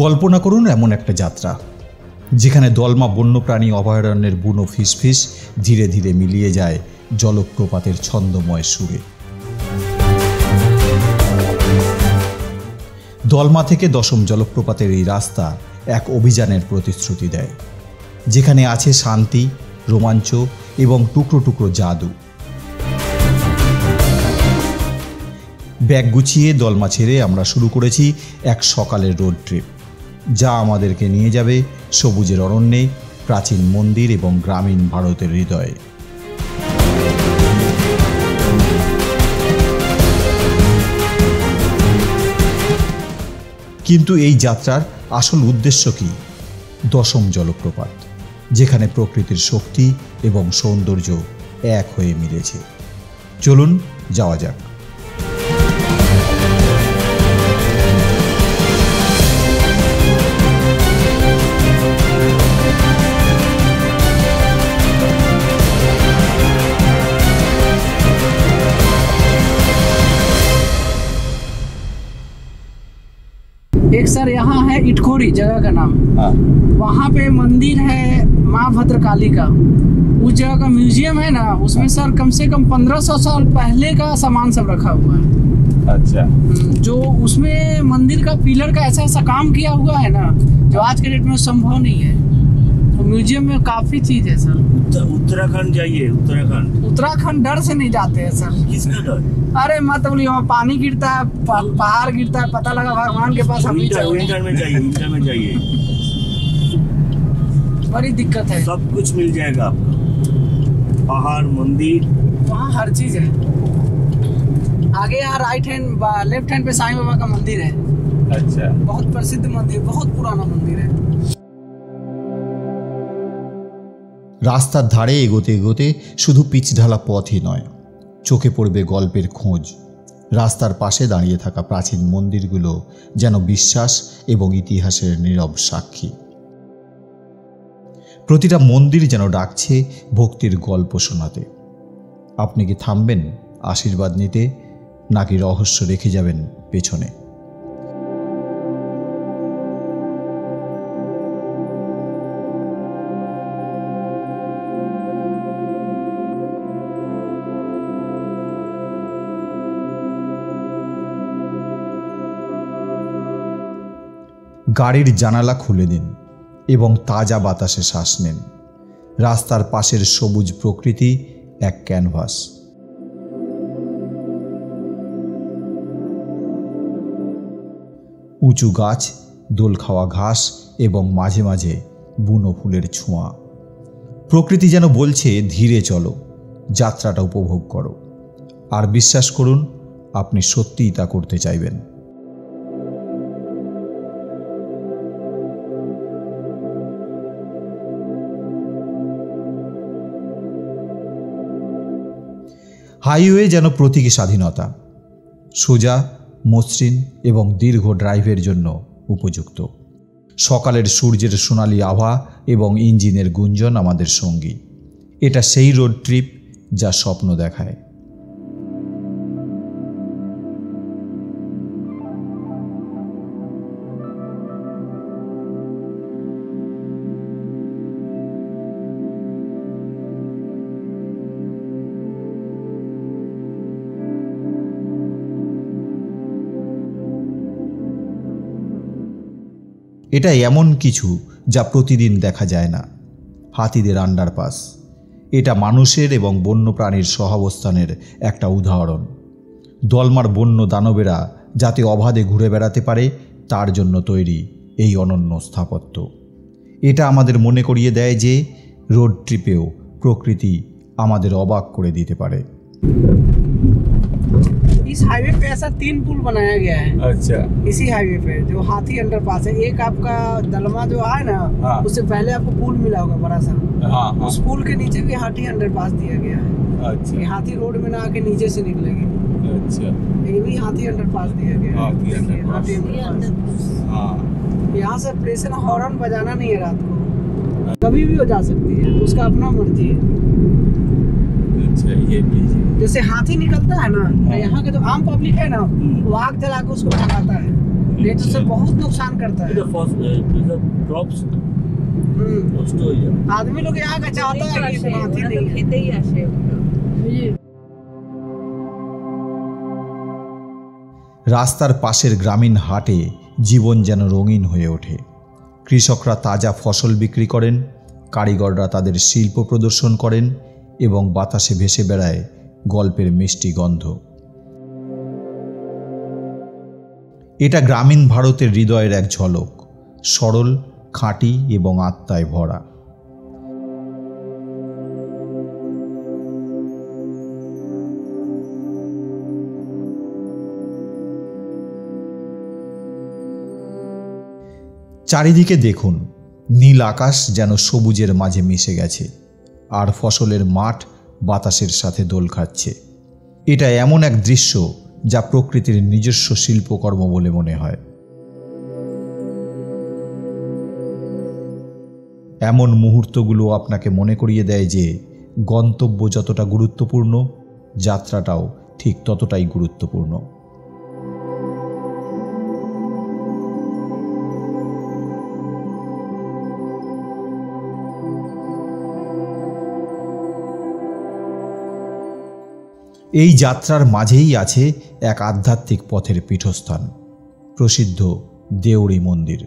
কল্পনা করুন এমন একটা যাত্রা যেখানে দলমা বন্যপ্রাণী অভয়ারণ্যের বুনো ফিসফিস ধীরে ধীরে মিলিয়ে যায় জলপ্রপাতের ছন্দময় সুরে। দলমা থেকে দশম জলপ্রপাতের এই রাস্তা এক অভিযানের প্রতিশ্রুতি দেয়, যেখানে আছে শান্তি, রোমাঞ্চ এবং টুকরো টুকরো জাদু। ব্যাগ গুছিয়ে দলমা ছেড়ে আমরা শুরু করেছি এক সকালের রোড ট্রিপ, যা আমাদেরকে নিয়ে যাবে সবুজের অরণ্যে, প্রাচীন মন্দির এবং গ্রামীণ ভারতের হৃদয়ে। কিন্তু এই যাত্রার আসল উদ্দেশ্য কি? দশম জলপ্রপাত, যেখানে প্রকৃতির শক্তি এবং সৌন্দর্য এক হয়ে মিলেছে। চলুন যাওয়া যাক। एक सर यहाँ है इटखोरी जगह का नाम। वहाँ पे मंदिर है माँ भद्रकाली का। उस जगह का म्यूजियम है ना, उसमें सर कम से कम 1500 साल पहले का सामान सब रखा हुआ है। अच्छा। जो उसमें मंदिर का पिलर का ऐसा ऐसा काम किया हुआ है ना, जो आज के डेट में संभव नहीं है। तो म्यूजियम में काफी चीज है सर। उत्तराखंड जाइए। उत्तराखंड डर से नहीं जाते हैं सर। किसका डर? अरे मत बोलिए, वहाँ पानी गिरता है, पहाड़ गिरता है, पता लगा भगवान के पास हम ही चले। विंटर में जाइए। बड़ी दिक्कत है। सब कुछ मिल जाएगा आपको, पहाड़, मंदिर, वहाँ हर चीज है। आगे यहाँ राइट हैंड लेफ्ट हैंड पे साईं बाबा का मंदिर है। अच्छा। बहुत प्रसिद्ध मंदिर, बहुत पुराना मंदिर है। রাস্তার ধারে এগোতে এগোতে শুধু পিচ ঢালা পথই নয়, চোখে পড়বে গল্পের খোঁজ। রাস্তার পাশে দাঁড়িয়ে থাকা প্রাচীন মন্দিরগুলো যেন বিশ্বাস এবং ইতিহাসের নীরব সাক্ষী। প্রতিটা মন্দির যেন ডাকছে ভক্তির গল্প শোনাতে। আপনি কি থামবেন আশীর্বাদ নিতে, নাকি রহস্য রেখে যাবেন পেছনে? গাড়ির জানালা খুলে দিন এবং তাজা বাতাসে শ্বাস নিন। রাস্তার পাশের সবুজ প্রকৃতি এক ক্যানভাস। উঁচু গাছ, দোল খাওয়া ঘাস এবং মাঝে মাঝে বুনো ফুলের ছোঁয়া। প্রকৃতি যেন বলছে, ধীরে চলো, যাত্রাটা উপভোগ করো। আর বিশ্বাস করুন, আপনি সত্যিই তা করতে চাইবেন। হাইওয়ে যেন প্রতীকী স্বাধীনতা, সোজা, মসৃণ এবং দীর্ঘ ড্রাইভের জন্য উপযুক্ত। সকালের সূর্যের সোনালি আভা এবং ইঞ্জিনের গুঞ্জন আমাদের সঙ্গী। এটা সেই রোড ট্রিপ যা স্বপ্ন দেখায়। এটা এমন কিছু যা প্রতিদিন দেখা যায় না। হাতিদের আন্ডারপাস, এটা মানুষের এবং বন্যপ্রাণীর সহাবস্থানের একটা উদাহরণ। দলমার বন্য দানবেরা যাতে অবাধে ঘুরে বেড়াতে পারে, তার জন্য তৈরি এই অনন্য স্থাপত্য। এটা আমাদের মনে করিয়ে দেয় যে রোড ট্রিপেও প্রকৃতি আমাদের অবাক করে দিতে পারে। इस हाईवे पे ऐसा 3 पुल बनाया गया है। अच्छा। इसी हाईवे पे जो हाथी अंडरपास है, एक आपका दलमा जो है ना, उससे पहले आपको पुल मिला होगा बड़ा सा। उस पुल के नीचे भी हाथी अंडरपास दिया गया है। अच्छा। ये हाथी रोड में ना आके नीचे से निकलेगी। अच्छा। ये भी हाथी अंडरपास दिया गया है। हाथी अंडरपास। यहाँ से प्रेशर हॉर्न बजाना नहीं है रात को, कभी भी हो जा सकती है, उसका अपना मर्जी है। अच्छा, ये जैसे हाथी निकलता है ना, यहाँ के जो आम पब्लिक है ना, वो आग जला के उसको भगाता है। नेचर से बहुत नुकसान करता है। क्रॉप्स हम्म। নষ্ট হয়ে যায়। आदमी लोग यहाँ का चाहता है कि हाथी नहीं है। খেতেই আসে ওগুলো। রাস্তার পাশের গ্রামীণ হাটে জীবন যেন রঙিন হয়ে ওঠে। কৃষকরা তাজা ফসল বিক্রি করেন, কারিগররা তাদের শিল্প প্রদর্শন করেন এবং বাতাসে ভেসে বেড়ায় গল্পের মিষ্টি গন্ধ। এটা গ্রামীণ ভারতের হৃদয়ের এক ঝলক, সরল, খাঁটি এবং আত্মায় ভরা। চারিদিকে দেখুন, নীল আকাশ যেন সবুজের মাঝে মিশে গেছে, আর ফসলের মাঠ বাতাসের সাথে দোল খাচ্ছে। এটা এমন এক দৃশ্য যা প্রকৃতির নিজস্ব শিল্পকর্ম বলে মনে হয়। এমন মুহূর্তগুলো আপনাকে মনে করিয়ে দেয় যে গন্তব্য যতটা গুরুত্বপূর্ণ, যাত্রাটাও ঠিক ততটাই গুরুত্বপূর্ণ। এই যাত্রার মাঝেই আছে এক আধ্যাত্মিক পথের পীঠস্থান, প্রসিদ্ধ দেউড়ি মন্দির।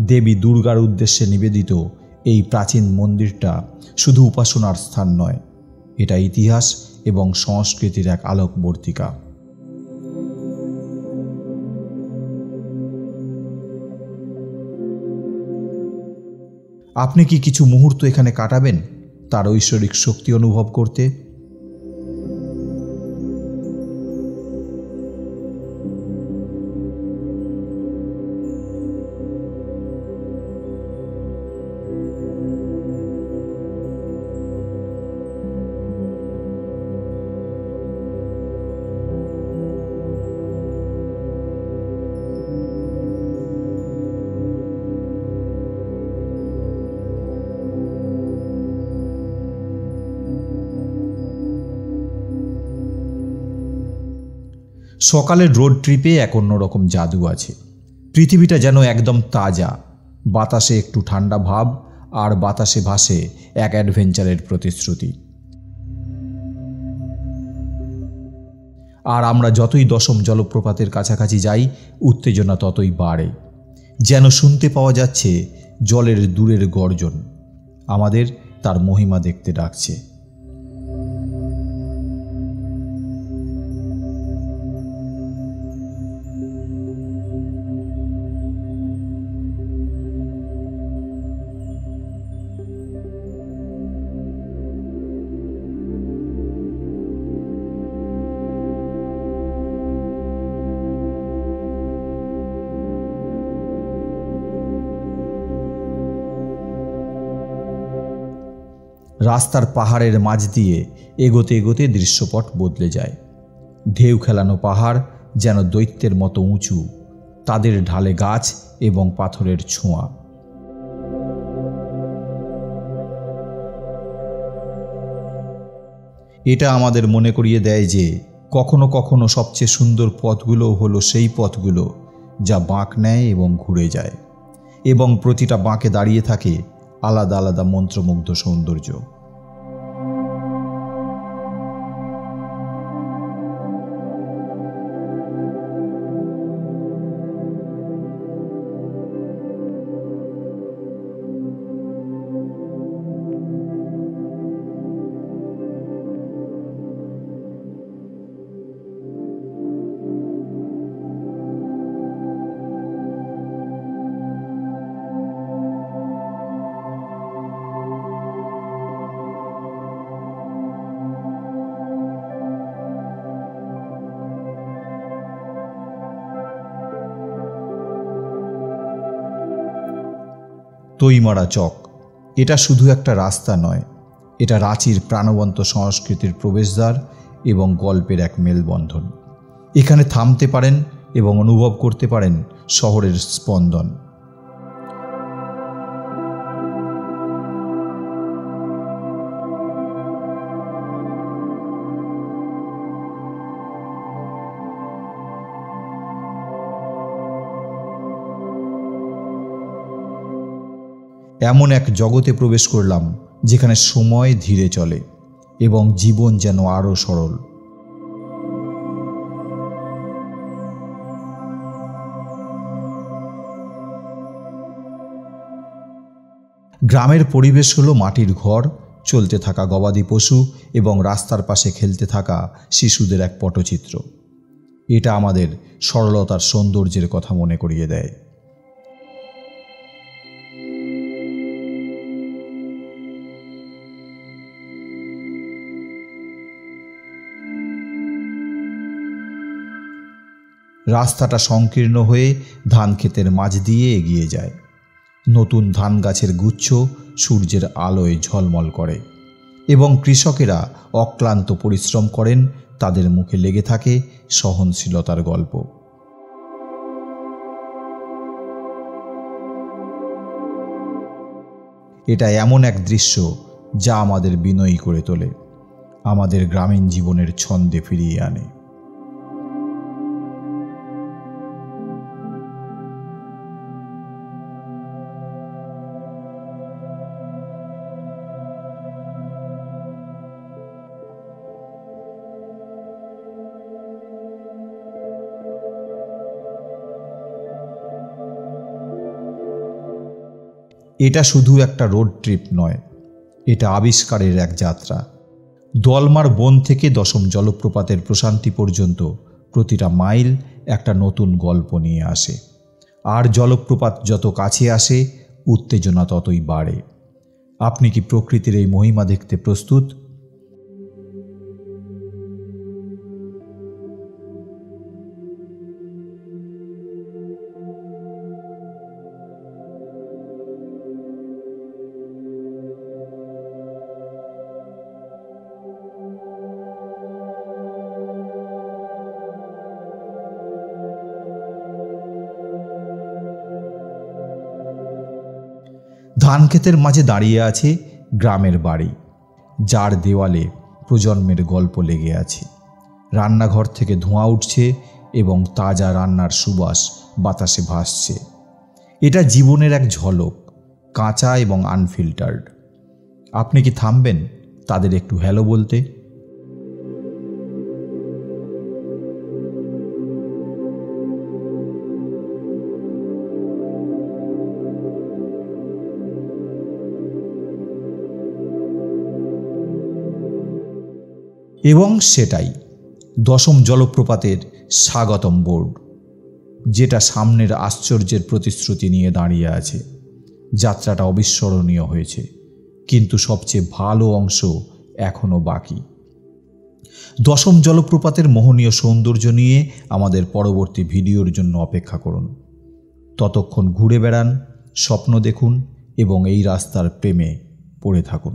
দেবী দুর্গার উদ্দেশ্যে নিবেদিত এই প্রাচীন মন্দিরটা শুধু উপাসনার স্থান নয়, এটা ইতিহাস এবং সংস্কৃতির এক আলোকবর্তিকা। আপনি কি কিছু মুহূর্ত এখানে কাটাবেন তার ঐশ্বরিক শক্তি অনুভব করতে? সকালের রোড ট্রিপে এক অন্যরকম জাদু আছে। পৃথিবীটা যেন একদম তাজা, বাতাসে একটু ঠান্ডা ভাব, আর বাতাসে ভাসে এক অ্যাডভেঞ্চারের প্রতিশ্রুতি। আর আমরা যতই দশম জলপ্রপাতের কাছাকাছি যাই, উত্তেজনা ততই বাড়ে। যেন শুনতে পাওয়া যাচ্ছে জলের দূরের গর্জন, আমাদের তার মহিমা দেখতে ডাকছে। রাস্তার পাহাড়ের মাঝ দিয়ে এগোতে এগোতে দৃশ্যপট বদলে যায়। ঢেউ খেলানো পাহাড় যেন দৈত্যের মতো উঁচু, তাদের ঢালে গাছ এবং পাথরের ছোঁয়া। এটা আমাদের মনে করিয়ে দেয় যে কখনো কখনো সবচেয়ে সুন্দর পথগুলো হলো সেই পথগুলো যা বাঁক নেয় এবং ঘুরে যায়, এবং প্রতিটা বাঁকে দাঁড়িয়ে থাকে আলাদা আলাদা মন্ত্রমুগ্ধ সৌন্দর্য। তৈমারা চক, এটা শুধু একটা রাস্তা নয়, এটা রাঁচির প্রাণবন্ত সংস্কৃতির প্রবেশদ্বার এবং গল্পের এক মেলবন্ধন। এখানে থামতে পারেন এবং অনুভব করতে পারেন শহরের স্পন্দন। এমন এক জগতে প্রবেশ করলাম যেখানে সময় ধীরে চলে এবং জীবন যেন আরও সরল। গ্রামের পরিবেশ হলো মাটির ঘর, চলতে থাকা গবাদি পশু এবং রাস্তার পাশে খেলতে থাকা শিশুদের এক পটচিত্র। এটা আমাদের সরলতার সৌন্দর্যের কথা মনে করিয়ে দেয়। রাস্তাটা সংকীর্ণ হয়ে ধান ক্ষেতের মাঝ দিয়ে এগিয়ে যায়। নতুন ধান গাছের গুচ্ছ সূর্যের আলোয় ঝলমল করে এবং কৃষকেরা অক্লান্ত পরিশ্রম করেন। তাদের মুখে লেগে থাকে সহনশীলতার গল্প। এটা এমন এক দৃশ্য যা আমাদের বিনয়ী করে তোলে, আমাদের গ্রামীণ জীবনের ছন্দে ফিরিয়ে আনে। এটা শুধু একটা রোড ট্রিপ নয়, এটা আবিষ্কারের এক যাত্রা। দলমার বন থেকে দশম জলপ্রপাতের প্রশান্তি পর্যন্ত প্রতিটা মাইল একটা নতুন গল্প নিয়ে আসে। আর জলপ্রপাত যত কাছে আসে, উত্তেজনা ততই বাড়ে। আপনি কি প্রকৃতির এই মহিমা দেখতে প্রস্তুত? ধান ক্ষেতের মাঝে দাঁড়িয়ে আছে গ্রামের বাড়ি, যার দেওয়ালে প্রজন্মের গল্প লেগে আছে। রান্নাঘর থেকে ধোঁয়া উঠছে এবং তাজা রান্নার সুবাস বাতাসে ভাসছে। এটা জীবনের এক ঝলক, কাঁচা এবং আনফিল্টার্ড। আপনি কি থামবেন তাদের একটু হ্যালো বলতে? এবং সেটাই দশম জলপ্রপাতের স্বাগতম বোর্ড, যেটা সামনের আশ্চর্যের প্রতিশ্রুতি নিয়ে দাঁড়িয়ে আছে। যাত্রাটা অবিস্মরণীয় হয়েছে, কিন্তু সবচেয়ে ভালো অংশ এখনও বাকি। দশম জলপ্রপাতের মোহনীয় সৌন্দর্য নিয়ে আমাদের পরবর্তী ভিডিওর জন্য অপেক্ষা করুন। ততক্ষণ ঘুরে বেড়ান, স্বপ্ন দেখুন এবং এই রাস্তার প্রেমে পড়ে থাকুন।